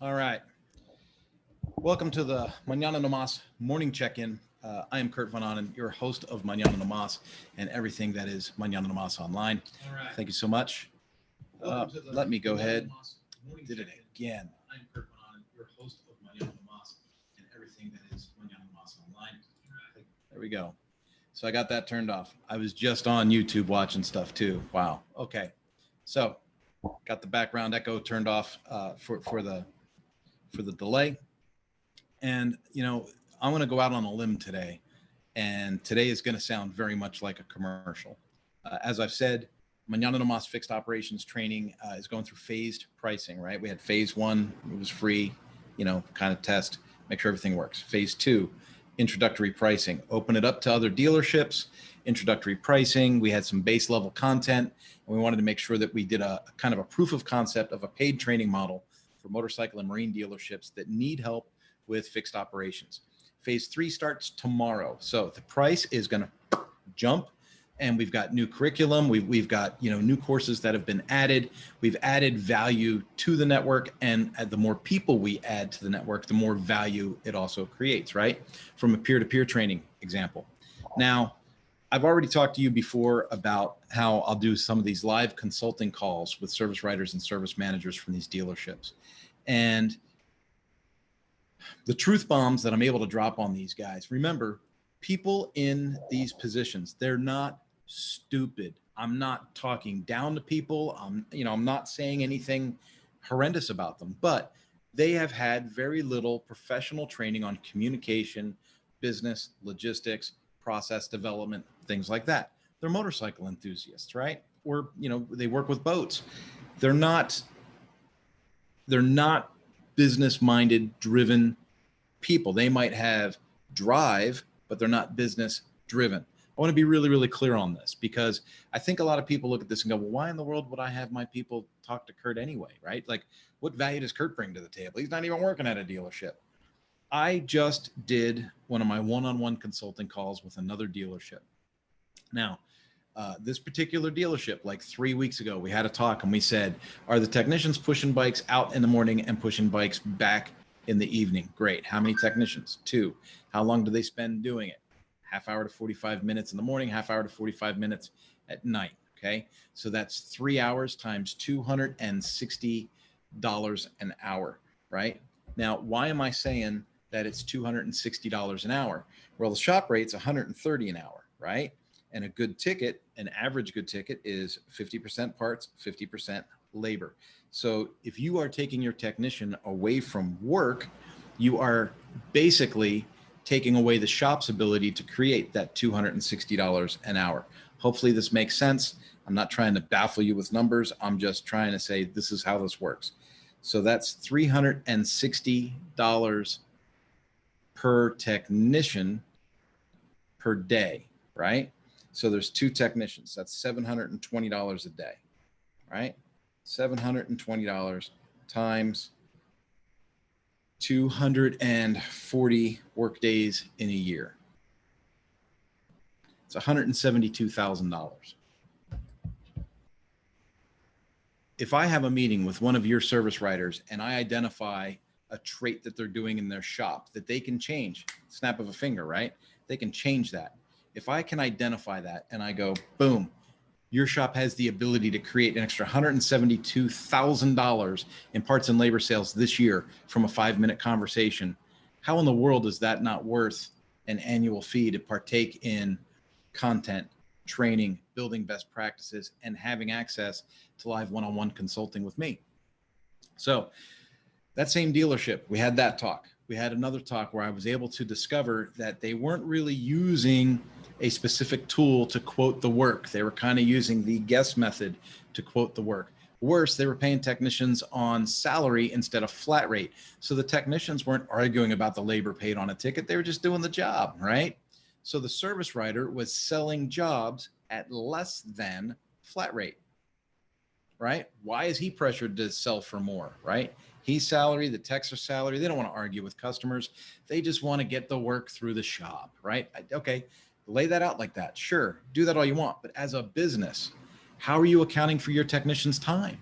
All right. Welcome to the Mañana morning check-in. I am Kurt Van Anen, your host of Mañana and everything that is Mañana online. All right. Thank you so much. Let me go ahead. Did it again. I'm Kurt Van Anen, your host of Mañana and everything that is Mañana online. There we go. So I got that turned off. I was just on YouTube watching stuff too. Wow. Okay. So got the background echo turned off for the delay. And, you know, I'm going to go out on a limb today. And today is going to sound very much like a commercial. As I've said, Mañana no Mas fixed operations training is going through phased pricing, right? We had phase one, it was free, kind of test, make sure everything works. Phase two, introductory pricing, open it up to other dealerships, introductory pricing. We had some base level content, and we wanted to make sure that we did a kind of a proof of concept of a paid training model for motorcycle and marine dealerships that need help with fixed operations. Phase three starts tomorrow. So the price is going to jump, and we've got new curriculum. We've got, new courses that have been added. We've added value to the network, and the more people we add to the network, the more value it also creates, right? From a peer-to-peer training example. Now, I've already talked to you before about how I'll do some of these live consulting calls with service writers and service managers from these dealerships. And the truth bombs that I'm able to drop on these guys, remember, people in these positions, they're not stupid. I'm not talking down to people. I'm not saying anything horrendous about them, but they have had very little professional training on communication, business, logistics, process development, things like that. They're motorcycle enthusiasts, right? Or, they work with boats. They're not business-minded, driven people. They might have drive, but they're not business-driven. I want to be really, really clear on this, because I think a lot of people look at this and go, well, why in the world would I have my people talk to Kurt anyway, right? Like, what value does Kurt bring to the table? He's not even working at a dealership. I just did one of my one-on-one consulting calls with another dealership. Now, this particular dealership, like 3 weeks ago, we had a talk and we said, are the technicians pushing bikes out in the morning and pushing bikes back in the evening? Great. How many technicians? 2. How long do they spend doing it? Half hour to 45 minutes in the morning, half hour to 45 minutes at night. Okay. So that's 3 hours times $260 an hour, right? Now, why am I saying that it's $260 an hour? Well, the shop rate's $130 an hour, right? And a good ticket, an average good ticket, is 50% parts, 50% labor. So if you are taking your technician away from work, you are basically taking away the shop's ability to create that $260 an hour. Hopefully this makes sense. I'm not trying to baffle you with numbers. I'm just trying to say this is how this works. So that's $360 per technician per day, right? So there's 2 technicians. That's $720 a day, right? $720 times 240 work days in a year. It's $172,000. If I have a meeting with one of your service writers and I identify a trait that they're doing in their shop that they can change, snap of a finger, right? They can change that. If I can identify that and I go, boom, your shop has the ability to create an extra $172,000 in parts and labor sales this year from a 5-minute conversation, how in the world is that not worth an annual fee to partake in content, training, building best practices, and having access to live one-on-one consulting with me? So that same dealership, we had that talk. We had another talk where I was able to discover that they weren't really using a specific tool to quote the work. They were kind of using the guess method to quote the work. Worse, they were paying technicians on salary instead of flat rate. So the technicians weren't arguing about the labor paid on a ticket. They were just doing the job, right? So the service writer was selling jobs at less than flat rate, right? Why is he pressured to sell for more, right? He's salary, the techs are salary. They don't want to argue with customers. They just want to get the work through the shop, right? Okay, lay that out like that. Sure, do that all you want. But as a business, how are you accounting for your technician's time?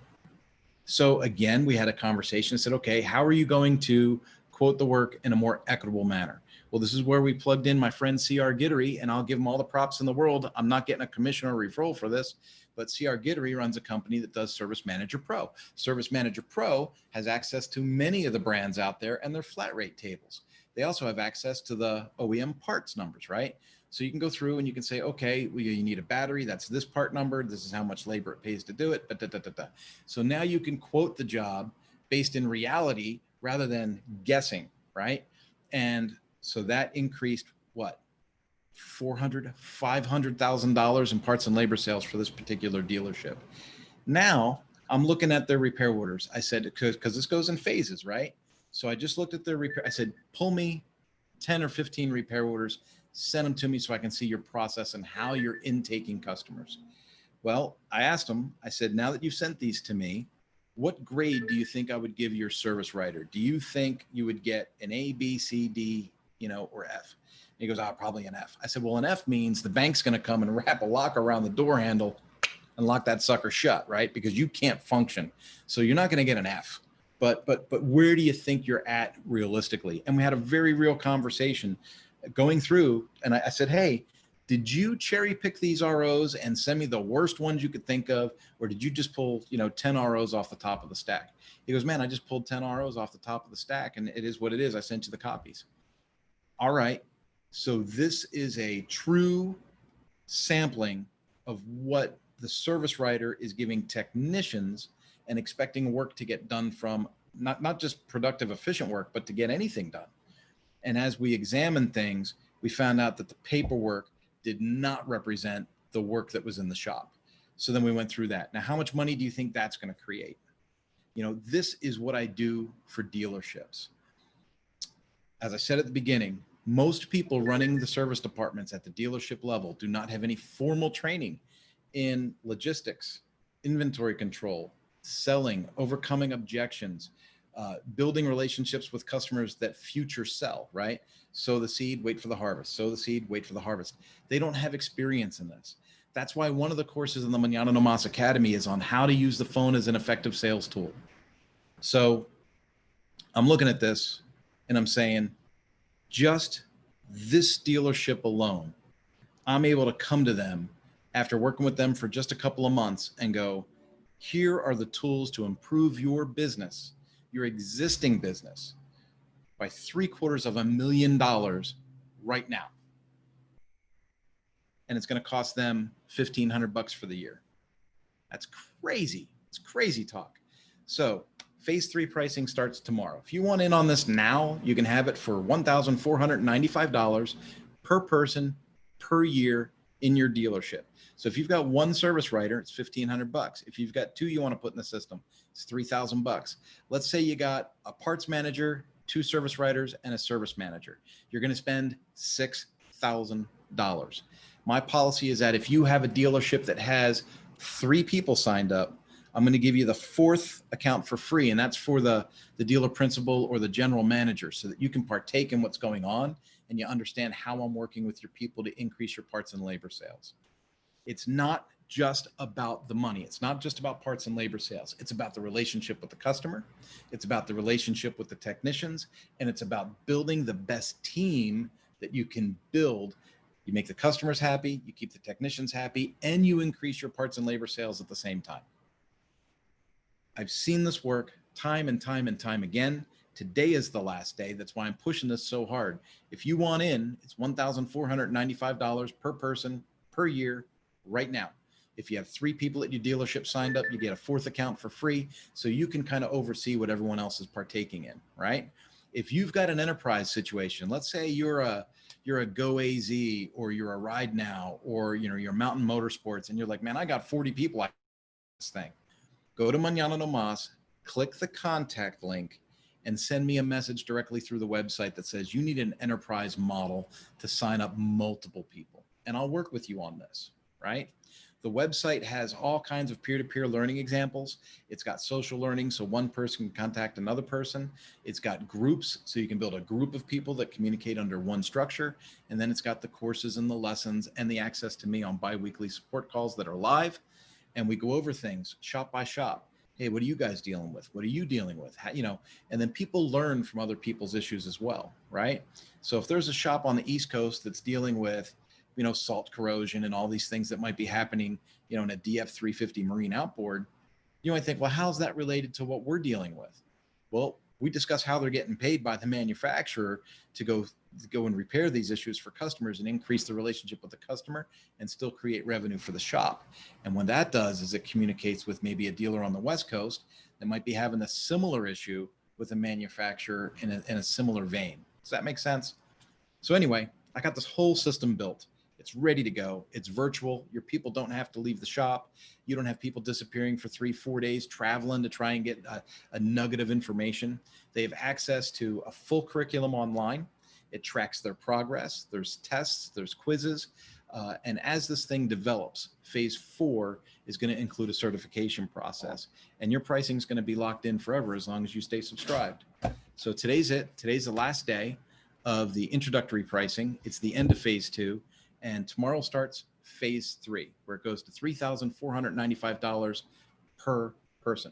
So again, we had a conversation and said, okay, how are you going to quote the work in a more equitable manner? Well, this is where we plugged in my friend CR Gittery, and I'll give him all the props in the world. I'm not getting a commission or referral for this, but CR Gittery runs a company that does Service Manager Pro. Service Manager Pro has access to many of the brands out there and their flat rate tables. They also have access to the OEM parts numbers, right? So you can go through and you can say, okay, well, you need a battery. That's this part number. This is how much labor it pays to do it. So now you can quote the job based in reality rather than guessing, right? And so that increased what? $500,000 in parts and labor sales for this particular dealership. Now I'm looking at their repair orders. I said, because this goes in phases, right? So I just looked at their repair. I said, pull me 10 or 15 repair orders, send them to me so I can see your process and how you're intaking customers. Well, I asked them, I said, now that you've sent these to me, what grade do you think I would give your service writer? Do you think you would get an A, B, C, D, or F? And he goes, probably an F. I said, well, an F means the bank's going to come and wrap a lock around the door handle and lock that sucker shut, right? Because you can't function. So you're not going to get an F. But where do you think you're at realistically? And we had a very real conversation going through, and I said, hey, did you cherry pick these ROs and send me the worst ones you could think of? Or did you just pull, 10 ROs off the top of the stack? He goes, man, I just pulled 10 ROs off the top of the stack and it is what it is. I sent you the copies. All right. So this is a true sampling of what the service writer is giving technicians and expecting work to get done from not just productive, efficient work, but to get anything done. And as we examined things, we found out that the paperwork did not represent the work that was in the shop. So then we went through that. Now, how much money do you think that's going to create? This is what I do for dealerships. As I said at the beginning, most people running the service departments at the dealership level do not have any formal training in logistics, inventory control, selling, overcoming objections, building relationships with customers that future sell, right? Sow the seed, wait for the harvest. Sow the seed, wait for the harvest. They don't have experience in this. That's why one of the courses in the Mañana No Mas Academy is on how to use the phone as an effective sales tool. So I'm looking at this and I'm saying, just this dealership alone, I'm able to come to them after working with them for just a couple of months and go, here are the tools to improve your business, your existing business, by $750,000 right now. And it's going to cost them $1,500 for the year. That's crazy. It's crazy talk. So phase 3 pricing starts tomorrow. If you want in on this now, you can have it for $1,495 per person per year in your dealership. So if you've got one service writer, it's $1,500. If you've got two you want to put in the system, it's $3,000. Let's say you got a parts manager, 2 service writers, and a service manager. You're going to spend $6,000. My policy is that if you have a dealership that has 3 people signed up, I'm going to give you the 4th account for free. And that's for the dealer principal or the general manager, so that you can partake in what's going on and you understand how I'm working with your people to increase your parts and labor sales. It's not just about the money. It's not just about parts and labor sales. It's about the relationship with the customer. It's about the relationship with the technicians. And it's about building the best team that you can build. You make the customers happy, you keep the technicians happy, and you increase your parts and labor sales at the same time. I've seen this work time and time and time again. Today is the last day. That's why I'm pushing this so hard. If you want in, it's $1,495 per person per year right now. If you have 3 people at your dealership signed up, you get a 4th account for free, so you can kind of oversee what everyone else is partaking in, right? If you've got an enterprise situation, let's say you're a Go AZ, or you're a Ride Now, or you're Mountain Motorsports, and you're like, man, I got 40 people like this thing. Go to Mañana No Mas, click the contact link, and send me a message directly through the website that says you need an enterprise model to sign up multiple people. And I'll work with you on this, right? The website has all kinds of peer-to-peer learning examples. It's got social learning, so one person can contact another person. It's got groups, so you can build a group of people that communicate under one structure. And then it's got the courses and the lessons and the access to me on bi-weekly support calls that are live. And we go over things shop by shop. Hey, what are you guys dealing with? What are you dealing with? How, and then people learn from other people's issues as well, right? So if there's a shop on the East Coast that's dealing with, salt corrosion and all these things that might be happening, in a DF 350 marine outboard, you might think, well, how's that related to what we're dealing with? Well, we discuss how they're getting paid by the manufacturer to go and repair these issues for customers and increase the relationship with the customer and still create revenue for the shop. And when that does is it communicates with maybe a dealer on the West Coast that might be having a similar issue with a manufacturer in a similar vein. Does that make sense? So anyway, I got this whole system built. It's ready to go. It's virtual. Your people don't have to leave the shop. You don't have people disappearing for 3-4 days traveling to try and get a nugget of information. They have access to a full curriculum online. It tracks their progress. There's tests, there's quizzes. And as this thing develops, phase 4 is going to include a certification process. And your pricing is going to be locked in forever as long as you stay subscribed. So today's it. Today's the last day of the introductory pricing. It's the end of phase 2. And tomorrow starts phase 3, where it goes to $3,495 per person.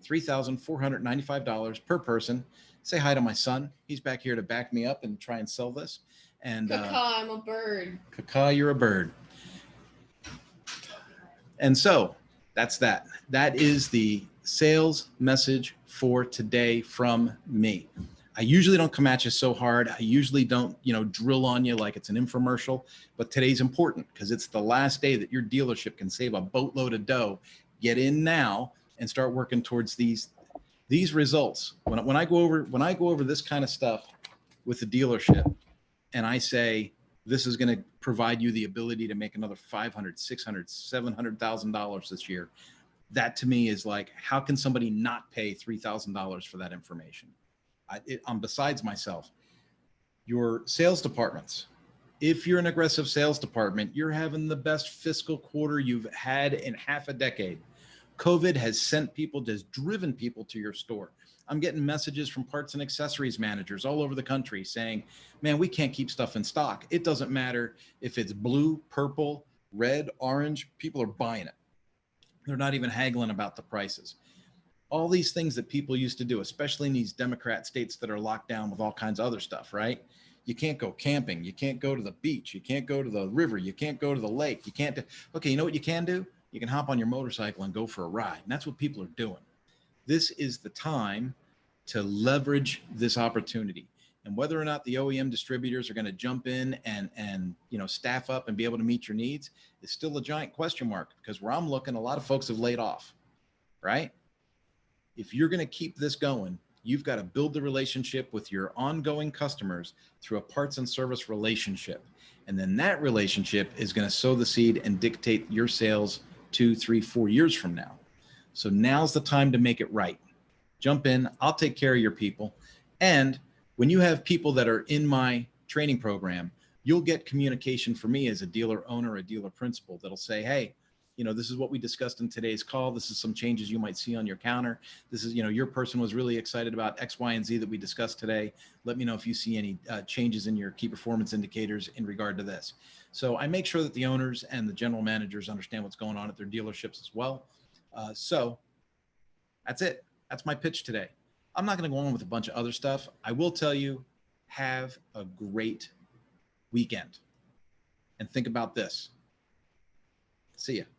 $3,495 per person. Say hi to my son. He's back here to back me up and try and sell this. And Kaka, I'm a bird. Kaka, you're a bird. And so that's that. That is the sales message for today from me. I usually don't come at you so hard. I usually don't, drill on you like it's an infomercial, but today's important because it's the last day that your dealership can save a boatload of dough. Get in now and start working towards these results. When I go over this kind of stuff with the dealership and I say, this is going to provide you the ability to make another $500, $600, $700,000 this year. That to me is like, how can somebody not pay $3,000 for that information? I'm besides myself. Your sales departments, if you're an aggressive sales department, you're having the best fiscal quarter you've had in half a decade. COVID has sent people, just driven people to your store. I'm getting messages from parts and accessories managers all over the country saying, man, we can't keep stuff in stock. It doesn't matter if it's blue, purple, red, orange, people are buying it. They're not even haggling about the prices. All these things that people used to do, especially in these Democrat states that are locked down with all kinds of other stuff, right? You can't go camping. You can't go to the beach. You can't go to the river. You can't go to the lake. You can't do, okay, you know what you can do? You can hop on your motorcycle and go for a ride. And that's what people are doing. This is the time to leverage this opportunity. And whether or not the OEM distributors are going to jump in and staff up and be able to meet your needs is still a giant question mark, because where I'm looking, a lot of folks have laid off, right? If you're going to keep this going, you've got to build the relationship with your ongoing customers through a parts and service relationship. And then that relationship is going to sow the seed and dictate your sales 2, 3, 4 years from now. So now's the time to make it right. Jump in. I'll take care of your people. And when you have people that are in my training program, you'll get communication from me as a dealer owner, a dealer principal that'll say, hey, this is what we discussed in today's call. This is some changes you might see on your counter. This is, your person was really excited about X, Y, and Z that we discussed today. Let me know if you see any changes in your key performance indicators in regard to this. So I make sure that the owners and the general managers understand what's going on at their dealerships as well. So that's it. That's my pitch today. I'm not going to go on with a bunch of other stuff. I will tell you, have a great weekend. And think about this. See ya.